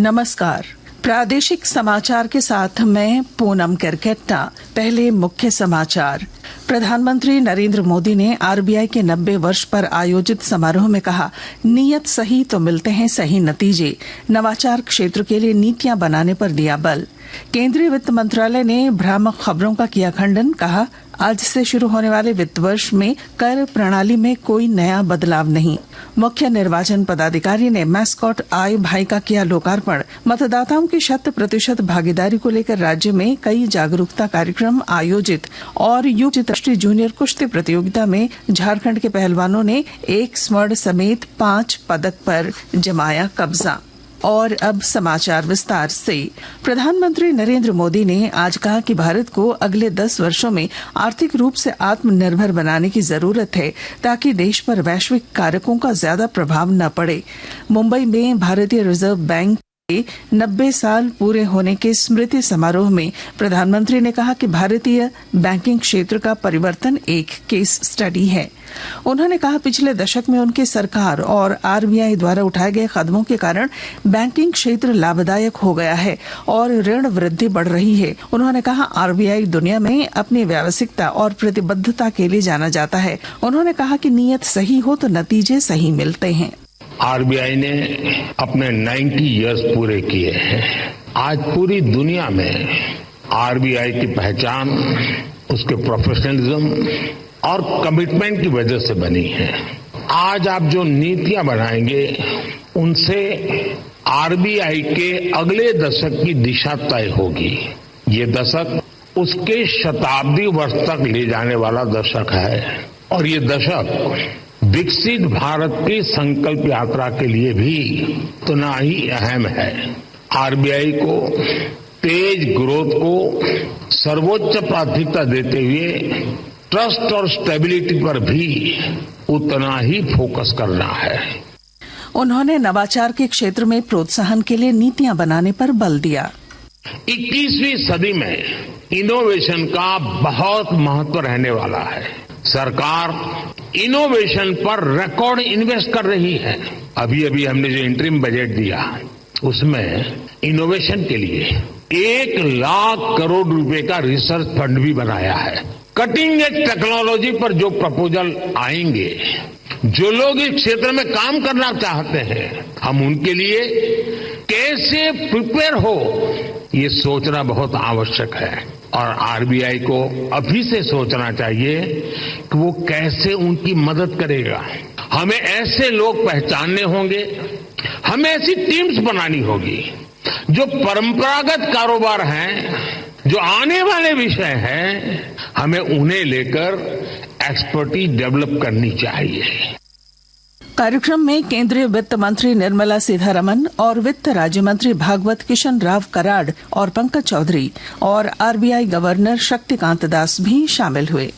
नमस्कार। प्रादेशिक समाचार के साथ मैं पूनम करकेट्टा। पहले मुख्य समाचार। प्रधानमंत्री नरेंद्र मोदी ने आरबीआई के 90 वर्ष पर आयोजित समारोह में कहा, नीयत सही तो मिलते हैं सही नतीजे। नवाचार क्षेत्र के लिए नीतियां बनाने पर दिया बल। केंद्रीय वित्त मंत्रालय ने भ्रामक खबरों का किया खंडन। कहा, आज से शुरू होने वाले वित्त वर्ष में कर प्रणाली में कोई नया बदलाव नहीं। मुख्य निर्वाचन पदाधिकारी ने मैस्कॉट आई भाई का किया लोकार्पण। मतदाताओं की 100% भागीदारी को लेकर राज्य में कई जागरूकता कार्यक्रम आयोजित। और युवा राष्ट्रीय जूनियर कुश्ती प्रतियोगिता में झारखंड के पहलवानों ने 1 स्वर्ण समेत 5 पदक पर जमाया कब्जा। और अब समाचार विस्तार से। प्रधानमंत्री नरेंद्र मोदी ने आज कहा कि भारत को अगले 10 वर्षों में आर्थिक रूप से आत्मनिर्भर बनाने की जरूरत है, ताकि देश पर वैश्विक कारकों का ज्यादा प्रभाव न पड़े। मुंबई में भारतीय रिजर्व बैंक के 90 साल पूरे होने के स्मृति समारोह में प्रधानमंत्री ने कहा कि भारतीय बैंकिंग क्षेत्र का परिवर्तन एक केस स्टडी है। उन्होंने कहा, पिछले दशक में उनकी सरकार और आरबीआई द्वारा उठाए गए कदमों के कारण बैंकिंग क्षेत्र लाभदायक हो गया है और ऋण वृद्धि बढ़ रही है। उन्होंने कहा, आरबीआई दुनिया में अपनी व्यावसायिकता और प्रतिबद्धता के लिए जाना जाता है। उन्होंने कहा कि नीयत सही हो तो नतीजे सही मिलते हैं। आरबीआई ने अपने 90 इयर्स पूरे किए हैं। आज पूरी दुनिया में आरबीआई की पहचान उसके प्रोफेशनलिज्म और कमिटमेंट की वजह से बनी है। आज आप जो नीतियां बनाएंगे उनसे आरबीआई के अगले दशक की दिशा तय होगी। ये दशक उसके शताब्दी वर्ष तक ले जाने वाला दशक है और ये दशक विकसित भारत की संकल्प यात्रा के लिए भी उतना ही अहम है। आरबीआई को तेज ग्रोथ को सर्वोच्च प्राथमिकता देते हुए ट्रस्ट और स्टेबिलिटी पर भी उतना ही फोकस करना है। उन्होंने नवाचार के क्षेत्र में प्रोत्साहन के लिए नीतियां बनाने पर बल दिया। 21वीं सदी में इनोवेशन का बहुत महत्व रहने वाला है। सरकार इनोवेशन पर रिकॉर्ड इन्वेस्ट कर रही है। अभी हमने जो इंटरिम बजट दिया उसमें इनोवेशन के लिए 1 लाख करोड़ रुपए का रिसर्च फंड भी बनाया है। कटिंग एज टेक्नोलॉजी पर जो प्रपोजल आएंगे, जो लोग इस क्षेत्र में काम करना चाहते हैं, हम उनके लिए कैसे प्रिपेयर हो ये सोचना बहुत आवश्यक है। और आरबीआई को अभी से सोचना चाहिए कि वो कैसे उनकी मदद करेगा। हमें ऐसे लोग पहचानने होंगे, हमें ऐसी टीम्स बनानी होगी जो परंपरागत कारोबार हैं, जो आने वाले विषय हैं, हमें उन्हें लेकर एक्सपर्टीज डेवलप करनी चाहिए। कार्यक्रम में केंद्रीय वित्त मंत्री निर्मला सीतारमण और वित्त राज्य मंत्री भागवत किशन राव कराड़ और पंकज चौधरी और आरबीआई गवर्नर शक्तिकांत दास भी शामिल हुए।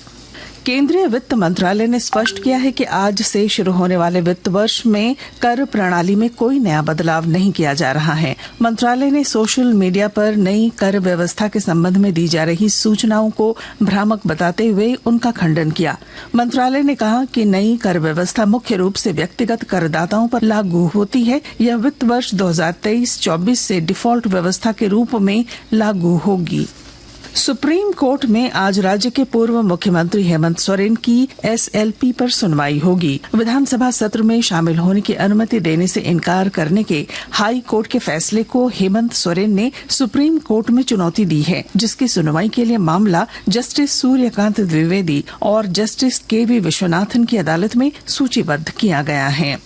केंद्रीय वित्त मंत्रालय ने स्पष्ट किया है कि आज से शुरू होने वाले वित्त वर्ष में कर प्रणाली में कोई नया बदलाव नहीं किया जा रहा है। मंत्रालय ने सोशल मीडिया पर नई कर व्यवस्था के संबंध में दी जा रही सूचनाओं को भ्रामक बताते हुए उनका खंडन किया। मंत्रालय ने कहा कि नई कर व्यवस्था मुख्य रूप से व्यक्तिगत करदाताओं पर लागू होती है। यह वित्त वर्ष 2023-24 से डिफॉल्ट व्यवस्था के रूप में लागू होगी। सुप्रीम कोर्ट में आज राज्य के पूर्व मुख्यमंत्री हेमंत सोरेन की एसएलपी पर सुनवाई होगी। विधानसभा सत्र में शामिल होने की अनुमति देने से इनकार करने के हाई कोर्ट के फैसले को हेमंत सोरेन ने सुप्रीम कोर्ट में चुनौती दी है, जिसकी सुनवाई के लिए मामला जस्टिस सूर्यकांत द्विवेदी और जस्टिस केवी विश्वनाथन की अदालत में सूचीबद्ध किया गया है।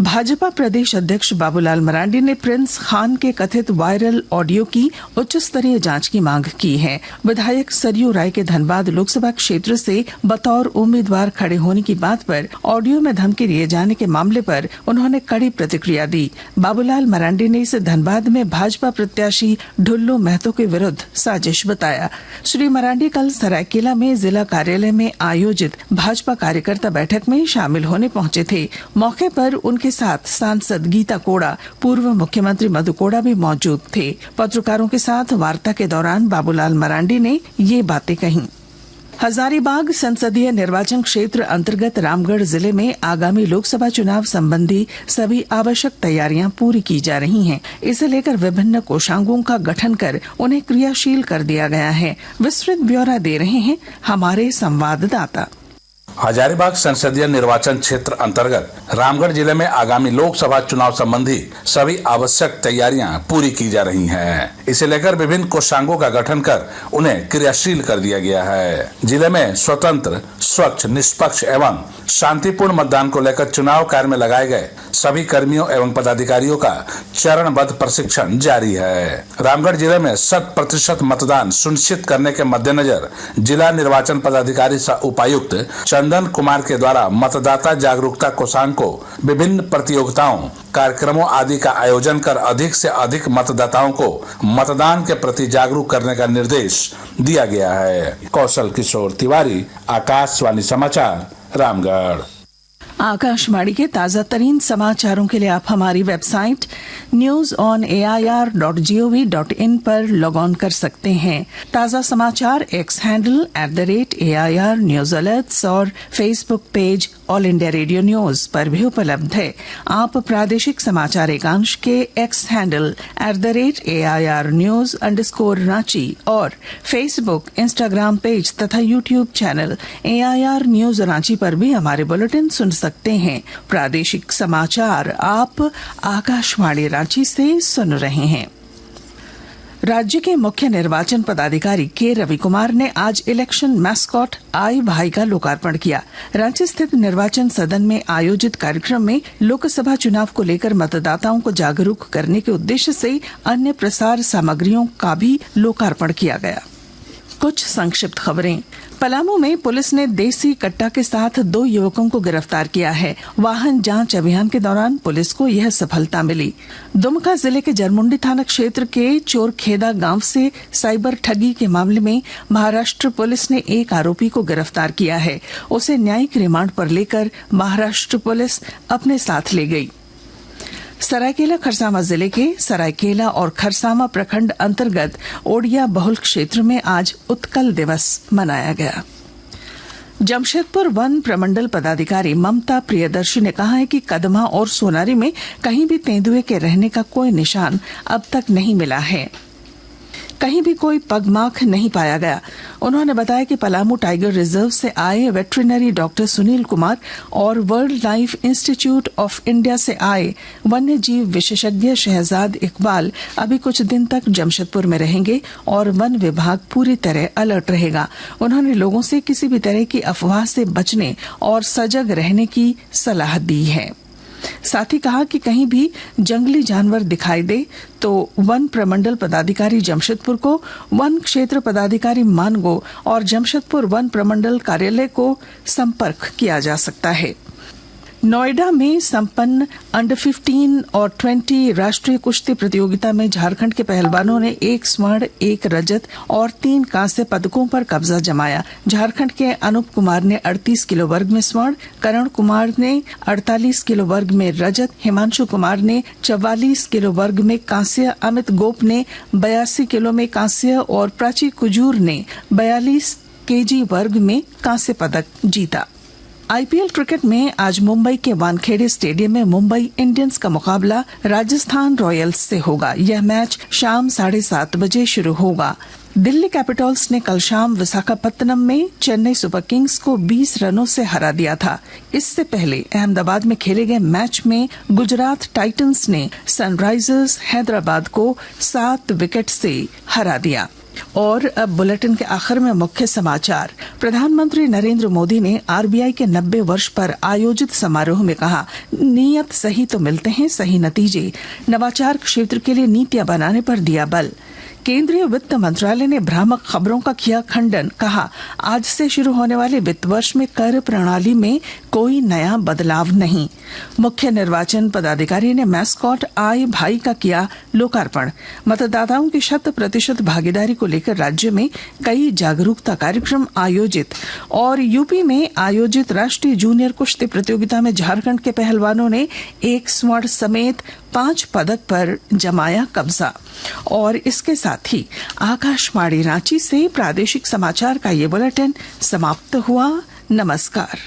भाजपा प्रदेश अध्यक्ष बाबूलाल मरांडी ने प्रिंस खान के कथित वायरल ऑडियो की उच्च स्तरीय जांच की मांग की है। विधायक सरयू राय के धनबाद लोकसभा क्षेत्र से बतौर उम्मीदवार खड़े होने की बात पर ऑडियो में धमकी दिए जाने के मामले पर उन्होंने कड़ी प्रतिक्रिया दी। बाबूलाल मरांडी ने इसे धनबाद में भाजपा प्रत्याशी ढुल्लू महतो के विरुद्ध साजिश बताया। श्री मरांडी कल सरायकेला में जिला कार्यालय में आयोजित भाजपा कार्यकर्ता बैठक में शामिल होने पहुंचे थे। मौके पर उनके साथ सांसद गीता कोड़ा, पूर्व मुख्यमंत्री मधु कोड़ा भी मौजूद थे। पत्रकारों के साथ वार्ता के दौरान बाबूलाल मरांडी ने ये बातें कही। हजारीबाग संसदीय निर्वाचन क्षेत्र अंतर्गत रामगढ़ जिले में आगामी लोकसभा चुनाव संबंधी सभी आवश्यक तैयारियां पूरी की जा रही हैं। इसे लेकर विभिन्न कोषांगों का गठन कर उन्हें क्रियाशील कर दिया गया है। विस्तृत ब्यौरा दे रहे हैं हमारे संवाददाता। हजारीबाग संसदीय निर्वाचन क्षेत्र अंतर्गत रामगढ़ जिले में आगामी लोकसभा चुनाव संबंधी सभी आवश्यक तैयारियां पूरी की जा रही हैं। इसे लेकर विभिन्न कोषांगों का गठन कर उन्हें क्रियाशील कर दिया गया है। जिले में स्वतंत्र, स्वच्छ, निष्पक्ष एवं शांतिपूर्ण मतदान को लेकर चुनाव कार्य में लगाए गए सभी कर्मियों एवं पदाधिकारियों का चरणबद्ध प्रशिक्षण जारी है। रामगढ़ जिले में 100% मतदान सुनिश्चित करने के मद्देनजर जिला निर्वाचन पदाधिकारी सह उपायुक्त चंदन कुमार के द्वारा मतदाता जागरूकता कोषांग को विभिन्न प्रतियोगिताओं, कार्यक्रमों आदि का आयोजन कर अधिक से अधिक मतदाताओं को मतदान के प्रति जागरूक करने का निर्देश दिया गया है। कौशल किशोर तिवारी, आकाशवाणी समाचार, रामगढ़। आकाशवाणी के ताजा तरीन समाचारों के लिए आप हमारी वेबसाइट news.air.gov.in पर लॉग ऑन कर सकते हैं। ताजा समाचार X handle @AIR news alerts और Facebook page All India Radio news पर भी उपलब्ध है। आप प्रादेशिक समाचार एकांश के एक्स हैंडल @AIR news_रांची और फेसबुक, इंस्टाग्राम पेज तथा YouTube channel AIR news Ranchi पर भी हमारे बुलेटिन सुन सकते हैं। प्रादेशिक समाचार आप आकाशवाणी रांची से सुन रहे हैं। राज्य के मुख्य निर्वाचन पदाधिकारी के रवि कुमार ने आज इलेक्शन मैस्कॉट आई भाई का लोकार्पण किया। रांची स्थित निर्वाचन सदन में आयोजित कार्यक्रम में लोकसभा चुनाव को लेकर मतदाताओं को जागरूक करने के उद्देश्य से अन्य प्रसार सामग्रियों का भी लोकार्पण किया गया। कुछ संक्षिप्त खबरें। पलामू में पुलिस ने देसी कट्टा के साथ 2 युवकों को गिरफ्तार किया है। वाहन जांच अभियान के दौरान पुलिस को यह सफलता मिली। दुमका जिले के जरमुंडी थाना क्षेत्र के चोरखेदा गांव से साइबर ठगी के मामले में महाराष्ट्र पुलिस ने एक आरोपी को गिरफ्तार किया है। उसे न्यायिक रिमांड पर लेकर महाराष्ट्र पुलिस अपने साथ ले गई। सरायकेला खरसावां जिले के सरायकेला और खरसावां प्रखंड अंतर्गत ओडिया बहुल क्षेत्र में आज उत्कल दिवस मनाया गया। जमशेदपुर वन प्रमंडल पदाधिकारी ममता प्रियदर्शी ने कहा है कि कदमा और सोनारी में कहीं भी तेंदुए के रहने का कोई निशान अब तक नहीं मिला है। कहीं भी कोई पगमार्क नहीं पाया गया। उन्होंने बताया कि पलामू टाइगर रिजर्व से आए वेटरिनरी डॉक्टर सुनील कुमार और world life institute of India से आए वन्य जीव विशेषज्ञ शहजाद इकबाल अभी कुछ दिन तक जमशेदपुर में रहेंगे और वन विभाग पूरी तरह अलर्ट रहेगा। उन्होंने लोगों से किसी भी तरह की अफवाह से बचने और सजग रहने की सलाह दी है। साथ ही कहा कि कहीं भी जंगली जानवर दिखाई दे तो वन प्रमंडल पदाधिकारी जमशेदपुर को, वन क्षेत्र पदाधिकारी मानगो और जमशेदपुर वन प्रमंडल कार्यालय को संपर्क किया जा सकता है। नोएडा में संपन्न अंडर 15 और 20 राष्ट्रीय कुश्ती प्रतियोगिता में झारखंड के पहलवानों ने 1 स्वर्ण, 1 रजत और 3 कांस्य पदकों पर कब्जा जमाया। झारखंड के अनूप कुमार ने 38 किलो वर्ग में स्वर्ण, करण कुमार ने 48 किलो वर्ग में रजत, हिमांशु कुमार ने 44 किलो वर्ग में कांस्य, अमित गोप ने 82 किलो में कांस्य और प्राची कुजूर ने 42 केजी वर्ग में कांस्य पदक जीता। आईपीएल क्रिकेट में आज मुंबई के वानखेड़े स्टेडियम में मुंबई इंडियंस का मुकाबला राजस्थान रॉयल्स से होगा। यह मैच शाम 7:30 बजे शुरू होगा। दिल्ली कैपिटल्स ने कल शाम विशाखापत्तनम में चेन्नई सुपर किंग्स को 20 रनों से हरा दिया था। इससे पहले अहमदाबाद में खेले गए मैच में गुजरात टाइटंस ने सनराइजर्स हैदराबाद को 7 विकेट से हरा दिया। और अब बुलेटिन के आखिर में मुख्य समाचार। प्रधानमंत्री नरेंद्र मोदी ने आरबीआई के 90 वर्ष पर आयोजित समारोह में कहा, नीयत सही तो मिलते हैं सही नतीजे। नवाचार क्षेत्र के लिए नीतियां बनाने पर दिया बल। केंद्रीय वित्त मंत्रालय ने भ्रामक खबरों का किया खंडन। कहा, आज से शुरू होने वाले वित्त वर्ष में कर प्रणाली में कोई नया बदलाव नहीं। मुख्य निर्वाचन पदाधिकारी ने मैस्कॉट आई भाई का किया लोकार्पण। मतदाताओं की 100% भागीदारी को लेकर राज्य में कई जागरूकता कार्यक्रम आयोजित। और यूपी में आयोजित राष्ट्रीय जूनियर कुश्ती प्रतियोगिता में झारखंड के पहलवानों ने 1 स्वर्ण समेत 5 पदक पर जमाया कब्जा। और इसके साथ ही आकाशवाणी रांची से प्रादेशिक समाचार का ये बुलेटिन समाप्त हुआ। नमस्कार।